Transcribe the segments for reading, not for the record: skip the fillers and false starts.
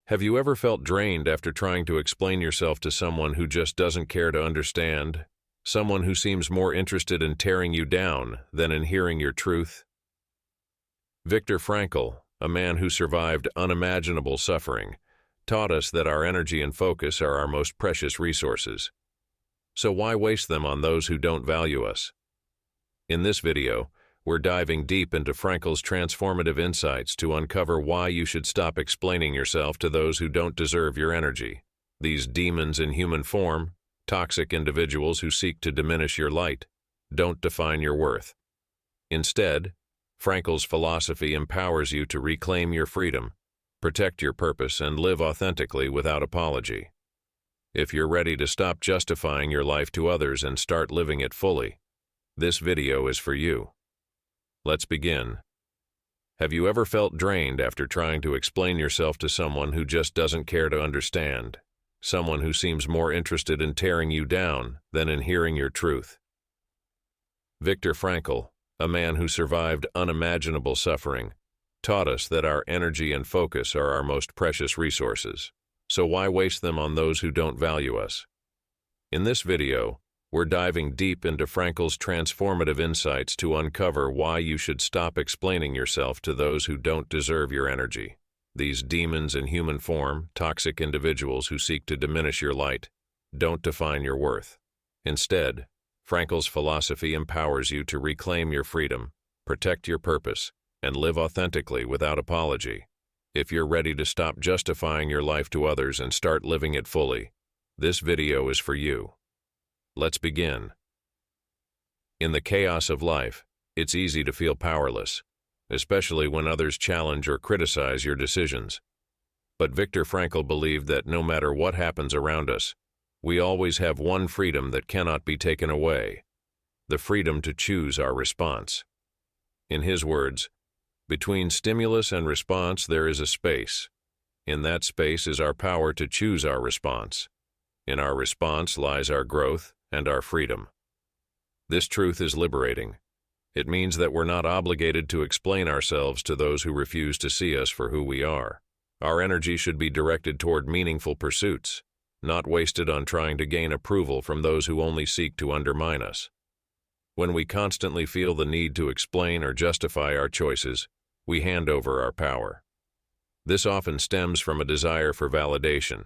Have you ever felt drained after trying to explain yourself to someone who just doesn't care to understand? Someone who seems more interested in tearing you down than in hearing your truth? Viktor Frankl, a man who survived unimaginable suffering, taught us that our energy and focus are our most precious resources. So why waste them on those who don't value us? In this video, we're diving deep into Frankl's transformative insights to uncover why you should stop explaining yourself to those who don't deserve your energy. These demons in human form, toxic individuals who seek to diminish your light, don't define your worth. Instead, Frankl's philosophy empowers you to reclaim your freedom, protect your purpose, and live authentically without apology. If you're ready to stop justifying your life to others and start living it fully, this video is for you. Let's begin. Have you ever felt drained after trying to explain yourself to someone who just doesn't care to understand? Someone who seems more interested in tearing you down than in hearing your truth? Viktor Frankl, a man who survived unimaginable suffering, taught us that our energy and focus are our most precious resources. So why waste them on those who don't value us? In this video, we're diving deep into Frankl's transformative insights to uncover why you should stop explaining yourself to those who don't deserve your energy. These demons in human form, toxic individuals who seek to diminish your light, don't define your worth. Instead, Frankl's philosophy empowers you to reclaim your freedom, protect your purpose, and live authentically without apology. If you're ready to stop justifying your life to others and start living it fully, this video is for you. Let's begin. In the chaos of life, it's easy to feel powerless, especially when others challenge or criticize your decisions. But Viktor Frankl believed that no matter what happens around us, we always have one freedom that cannot be taken away: the freedom to choose our response. In his words, between stimulus and response there is a space. In that space is our power to choose our response. In our response lies our growth and our freedom. This truth is liberating. It means that we're not obligated to explain ourselves to those who refuse to see us for who we are. Our energy should be directed toward meaningful pursuits, not wasted on trying to gain approval from those who only seek to undermine us. When we constantly feel the need to explain or justify our choices, we hand over our power. This often stems from a desire for validation,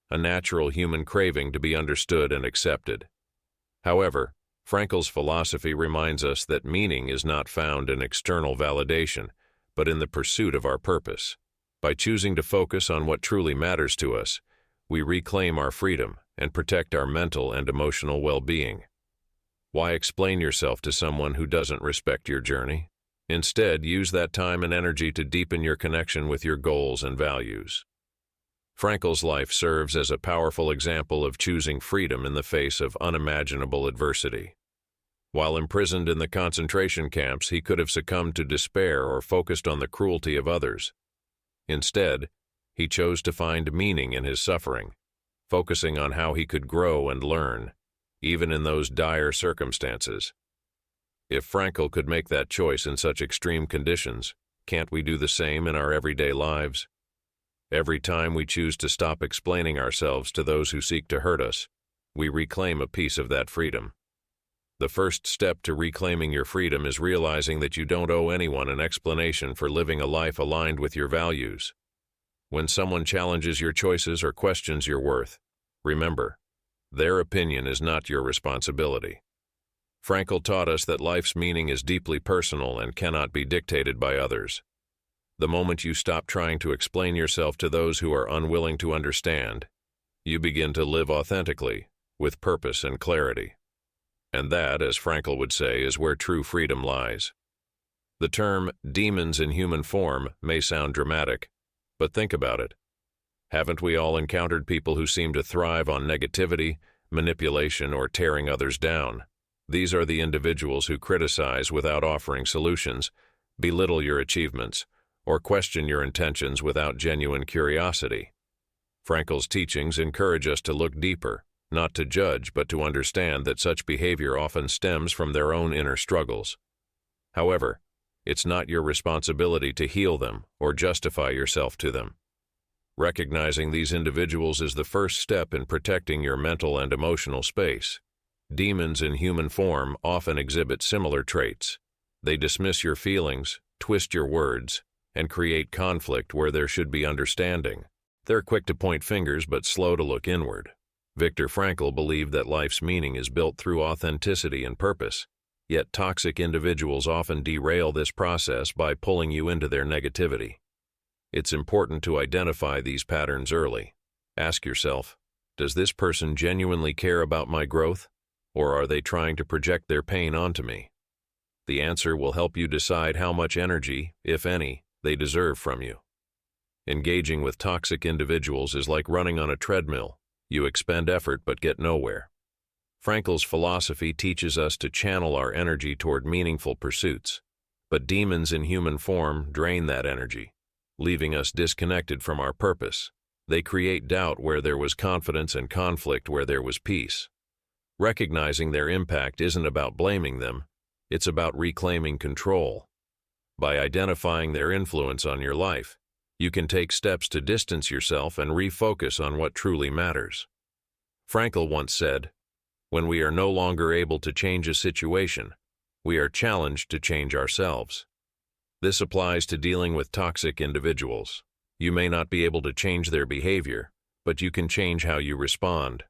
a natural human craving to be understood and accepted. However, Frankl's philosophy reminds us that meaning is not found in external validation, but in the pursuit of our purpose. By choosing to focus on what truly matters to us, we reclaim our freedom and protect our mental and emotional well-being. Why explain yourself to someone who doesn't respect your journey? Instead, use that time and energy to deepen your connection with your goals and values. Frankl's life serves as a powerful example of choosing freedom in the face of unimaginable adversity. While imprisoned in the concentration camps, he could have succumbed to despair or focused on the cruelty of others. Instead, he chose to find meaning in his suffering, focusing on how he could grow and learn, even in those dire circumstances. If Frankl could make that choice in such extreme conditions, can't we do the same in our everyday lives? Every time we choose to stop explaining ourselves to those who seek to hurt us, we reclaim a piece of that freedom. The first step to reclaiming your freedom is realizing that you don't owe anyone an explanation for living a life aligned with your values. When someone challenges your choices or questions your worth, remember, their opinion is not your responsibility. Frankl taught us that life's meaning is deeply personal and cannot be dictated by others. The moment you stop trying to explain yourself to those who are unwilling to understand, you begin to live authentically, with purpose and clarity. And that, as Frankl would say, is where true freedom lies. The term demons in human form may sound dramatic, but think about it. Haven't we all encountered people who seem to thrive on negativity, manipulation, or tearing others down? These are the individuals who criticize without offering solutions, belittle your achievements, or question your intentions without genuine curiosity. Frankl's teachings encourage us to look deeper, not to judge, but to understand that such behavior often stems from their own inner struggles. However, it's not your responsibility to heal them or justify yourself to them. Recognizing these individuals is the first step in protecting your mental and emotional space. Demons in human form often exhibit similar traits. They dismiss your feelings, twist your words, and create conflict where there should be understanding. They're quick to point fingers but slow to look inward. Viktor Frankl believed that life's meaning is built through authenticity and purpose, yet toxic individuals often derail this process by pulling you into their negativity. It's important to identify these patterns early. Ask yourself, does this person genuinely care about my growth, or are they trying to project their pain onto me? The answer will help you decide how much energy, if any, they deserve from you. Engaging with toxic individuals is like running on a treadmill. You expend effort but get nowhere. Frankl's philosophy teaches us to channel our energy toward meaningful pursuits, but demons in human form drain that energy, leaving us disconnected from our purpose. They create doubt where there was confidence and conflict where there was peace. Recognizing their impact isn't about blaming them, it's about reclaiming control. By identifying their influence on your life, you can take steps to distance yourself and refocus on what truly matters. Frankl once said, "When we are no longer able to change a situation, we are challenged to change ourselves." This applies to dealing with toxic individuals. You may not be able to change their behavior, but you can change how you respond.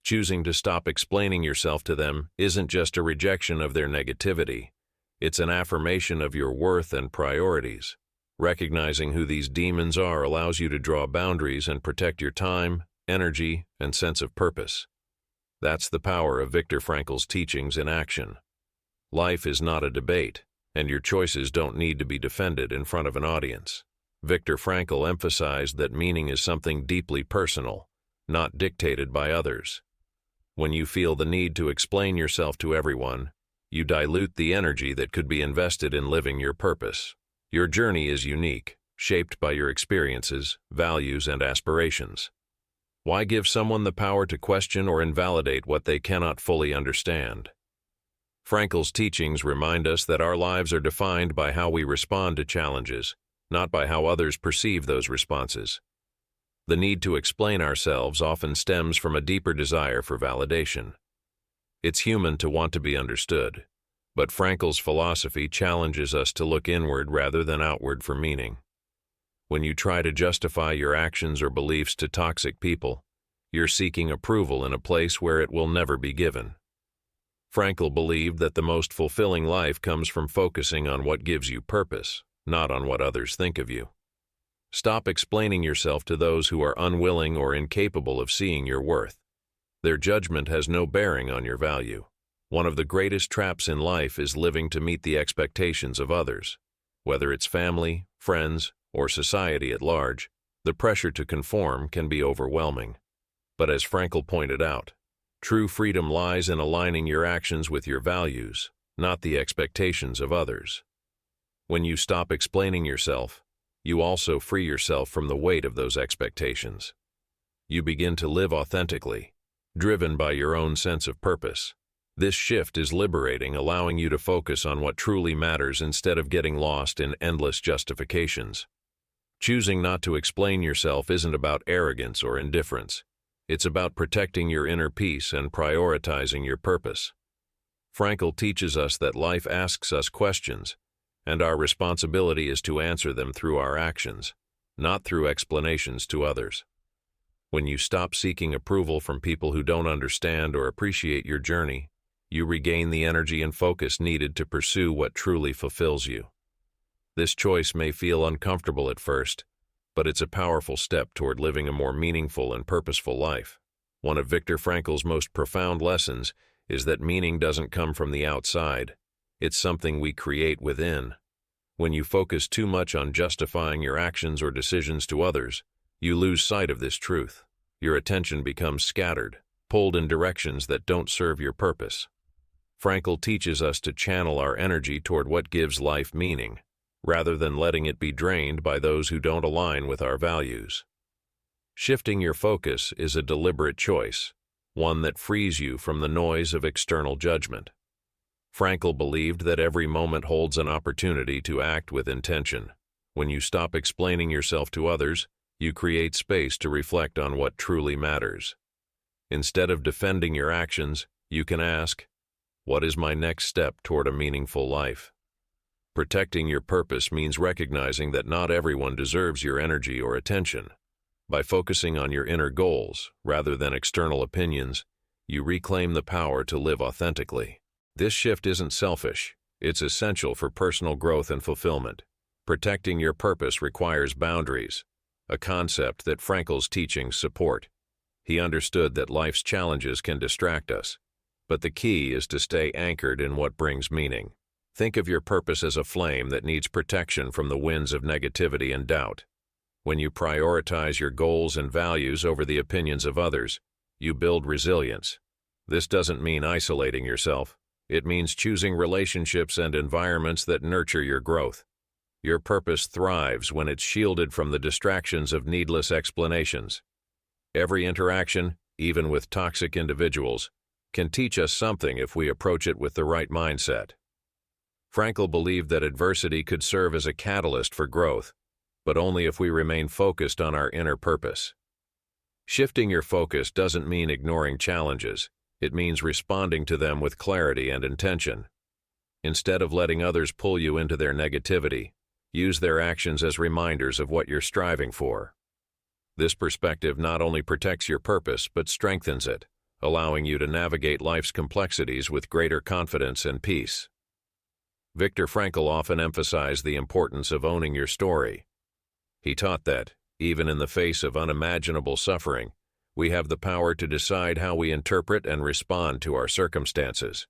Choosing to stop explaining yourself to them isn't just a rejection of their negativity. It's an affirmation of your worth and priorities. Recognizing who these demons are allows you to draw boundaries and protect your time, energy, and sense of purpose. That's the power of Viktor Frankl's teachings in action. Life is not a debate, and your choices don't need to be defended in front of an audience. Viktor Frankl emphasized that meaning is something deeply personal, not dictated by others. When you feel the need to explain yourself to everyone, you dilute the energy that could be invested in living your purpose. Your journey is unique, shaped by your experiences, values, and aspirations. Why give someone the power to question or invalidate what they cannot fully understand? Frankl's teachings remind us that our lives are defined by how we respond to challenges, not by how others perceive those responses. The need to explain ourselves often stems from a deeper desire for validation. It's human to want to be understood, but Frankl's philosophy challenges us to look inward rather than outward for meaning. When you try to justify your actions or beliefs to toxic people, you're seeking approval in a place where it will never be given. Frankl believed that the most fulfilling life comes from focusing on what gives you purpose, not on what others think of you. Stop explaining yourself to those who are unwilling or incapable of seeing your worth. Their judgment has no bearing on your value. One of the greatest traps in life is living to meet the expectations of others. Whether it's family, friends, or society at large, the pressure to conform can be overwhelming. But as Frankl pointed out, true freedom lies in aligning your actions with your values, not the expectations of others. When you stop explaining yourself, you also free yourself from the weight of those expectations. You begin to live authentically, driven by your own sense of purpose. This shift is liberating, allowing you to focus on what truly matters instead of getting lost in endless justifications. Choosing not to explain yourself isn't about arrogance or indifference. It's about protecting your inner peace and prioritizing your purpose. Frankl teaches us that life asks us questions, and our responsibility is to answer them through our actions, not through explanations to others. When you stop seeking approval from people who don't understand or appreciate your journey, you regain the energy and focus needed to pursue what truly fulfills you. This choice may feel uncomfortable at first, but it's a powerful step toward living a more meaningful and purposeful life. One of Viktor Frankl's most profound lessons is that meaning doesn't come from the outside. It's something we create within. When you focus too much on justifying your actions or decisions to others, you lose sight of this truth. Your attention becomes scattered, pulled in directions that don't serve your purpose. Frankl teaches us to channel our energy toward what gives life meaning, rather than letting it be drained by those who don't align with our values. Shifting your focus is a deliberate choice, one that frees you from the noise of external judgment. Frankl believed that every moment holds an opportunity to act with intention. When you stop explaining yourself to others, You create space to reflect on what truly matters. Instead of defending your actions, you can ask, what is my next step toward a meaningful life? Protecting your purpose means recognizing that not everyone deserves your energy or attention. By focusing on your inner goals, rather than external opinions, you reclaim the power to live authentically. This shift isn't selfish, it's essential for personal growth and fulfillment. Protecting your purpose requires boundaries, a concept that Frankl's teachings support. He understood that life's challenges can distract us, but the key is to stay anchored in what brings meaning. Think of your purpose as a flame that needs protection from the winds of negativity and doubt. When you prioritize your goals and values over the opinions of others, you build resilience. This doesn't mean isolating yourself. It means choosing relationships and environments that nurture your growth. Your purpose thrives when it's shielded from the distractions of needless explanations. Every interaction, even with toxic individuals, can teach us something if we approach it with the right mindset. Frankl believed that adversity could serve as a catalyst for growth, but only if we remain focused on our inner purpose. Shifting your focus doesn't mean ignoring challenges. It means responding to them with clarity and intention. Instead of letting others pull you into their negativity, use their actions as reminders of what you're striving for. This perspective not only protects your purpose but strengthens it, allowing you to navigate life's complexities with greater confidence and peace. Viktor Frankl often emphasized the importance of owning your story. He taught that, even in the face of unimaginable suffering, we have the power to decide how we interpret and respond to our circumstances.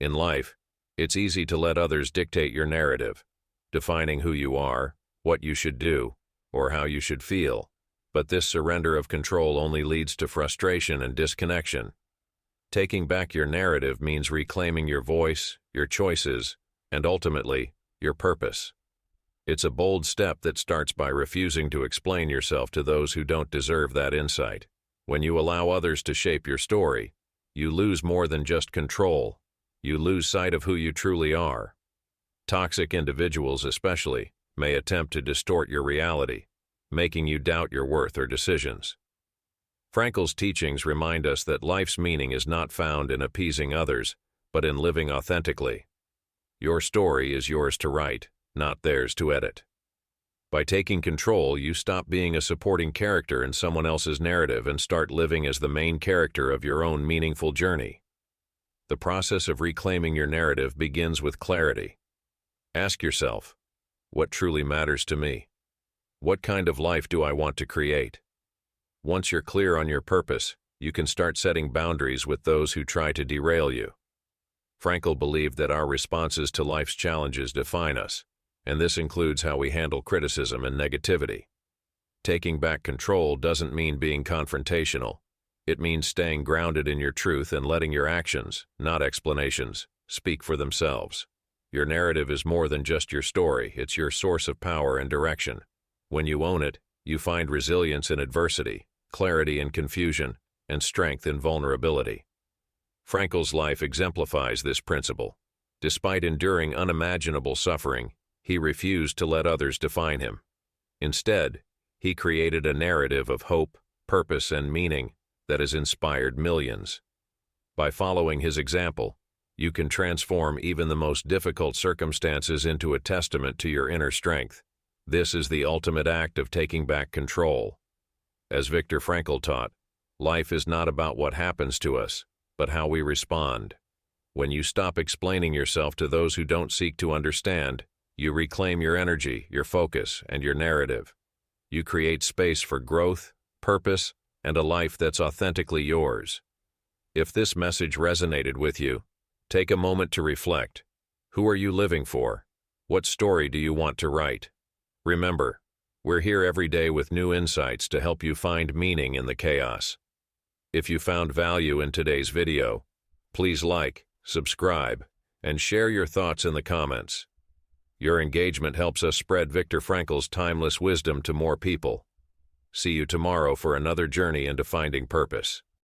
In life, it's easy to let others dictate your narrative, defining who you are, what you should do, or how you should feel, but this surrender of control only leads to frustration and disconnection. Taking back your narrative means reclaiming your voice, your choices, and ultimately, your purpose. It's a bold step that starts by refusing to explain yourself to those who don't deserve that insight. When you allow others to shape your story, you lose more than just control. You lose sight of who you truly are. Toxic individuals especially may attempt to distort your reality, making you doubt your worth or decisions. Frankl's teachings remind us that life's meaning is not found in appeasing others, but in living authentically. Your story is yours to write, not theirs to edit. By taking control, you stop being a supporting character in someone else's narrative and start living as the main character of your own meaningful journey. The process of reclaiming your narrative begins with clarity. Ask yourself, what truly matters to me? What kind of life do I want to create? Once you're clear on your purpose, you can start setting boundaries with those who try to derail you. Frankl believed that our responses to life's challenges define us, and this includes how we handle criticism and negativity. Taking back control doesn't mean being confrontational. It means staying grounded in your truth and letting your actions, not explanations, speak for themselves. Your narrative is more than just your story, it's your source of power and direction. When you own it, you find resilience in adversity, clarity in confusion, and strength in vulnerability. Frankl's life exemplifies this principle. Despite enduring unimaginable suffering, he refused to let others define him. Instead, he created a narrative of hope, purpose, and meaning that has inspired millions. By following his example, you can transform even the most difficult circumstances into a testament to your inner strength. This is the ultimate act of taking back control. As Viktor Frankl taught, life is not about what happens to us, but how we respond. When you stop explaining yourself to those who don't seek to understand, you reclaim your energy, your focus, and your narrative. You create space for growth, purpose, and a life that's authentically yours. If this message resonated with you, take a moment to reflect. Who are you living for? What story do you want to write? Remember, we're here every day with new insights to help you find meaning in the chaos. If you found value in today's video, please like, subscribe, and share your thoughts in the comments. Your engagement helps us spread Viktor Frankl's timeless wisdom to more people. See you tomorrow for another journey into finding purpose.